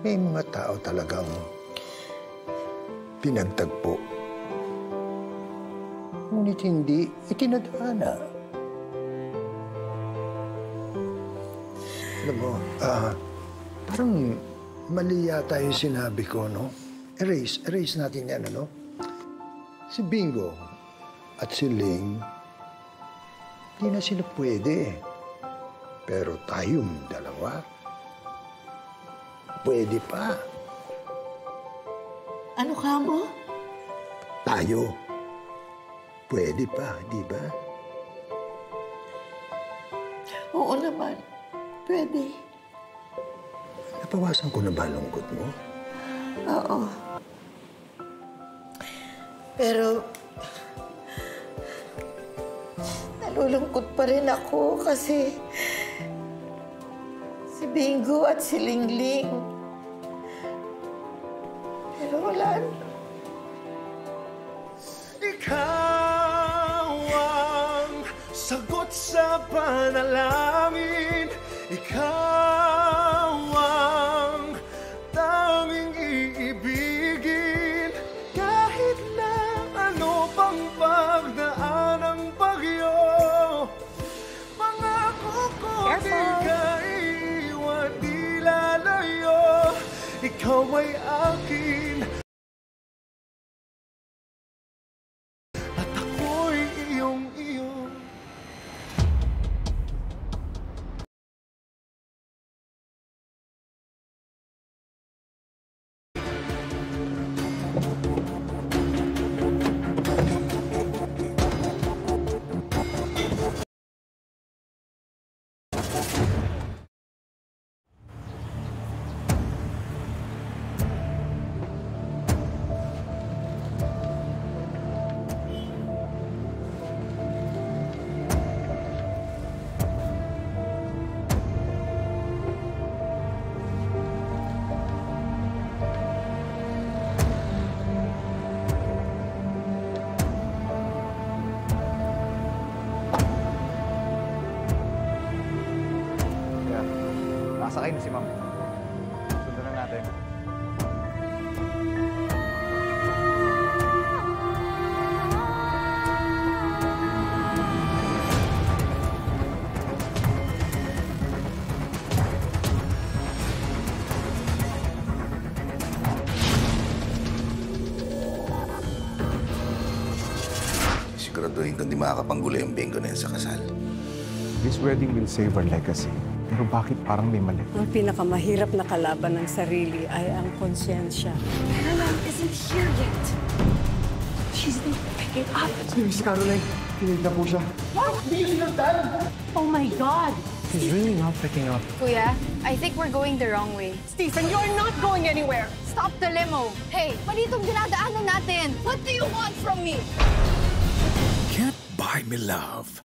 May mga tao talagang pinagtagpo. Ngunit hindi itinadhana. Alam mo, parang mali yata yung sinabi ko, no? Erase natin yan, ano? Si Bingo at si Ling, hindi na sila pwede. Pero tayong dalawa, pwede pa. Ano ka mo? Tayo, pwede pa, di ba? Oo naman, pwede. Napawasan ko na ba lungkot mo? Oo. Pero nalulungkot pa rin ako kasi si Bingo at si Lingling. Pero wala na. Ikaw ang sagot sa panalangin. Ikaw ang tanging iibigin. Kahit na ano pang pagdaan ng bagyo, pangako ko di ka iiwan, di lalayo. Ikaw ay akin at ako'y iyong-iyo. Nakasakay na si Ma'am. Sundan na natin. Siguraduhin kung di makakapangguli ang Bingo na yan sa kasal. This wedding will save our legacy. Pero bakit parang may mali? Ang pinakamahirap na kalaban ng sarili ay ang konsyensya. Caroline isn't here yet. She's been picking up. Si Caroline, kinilig na po siya. What? Oh my God! He's really not picking up. Kuya, I think we're going the wrong way. Stephen, you're not going anywhere! Stop the limo! Hey, mali itong dinadaanan natin! What do you want from me? Can't buy me love.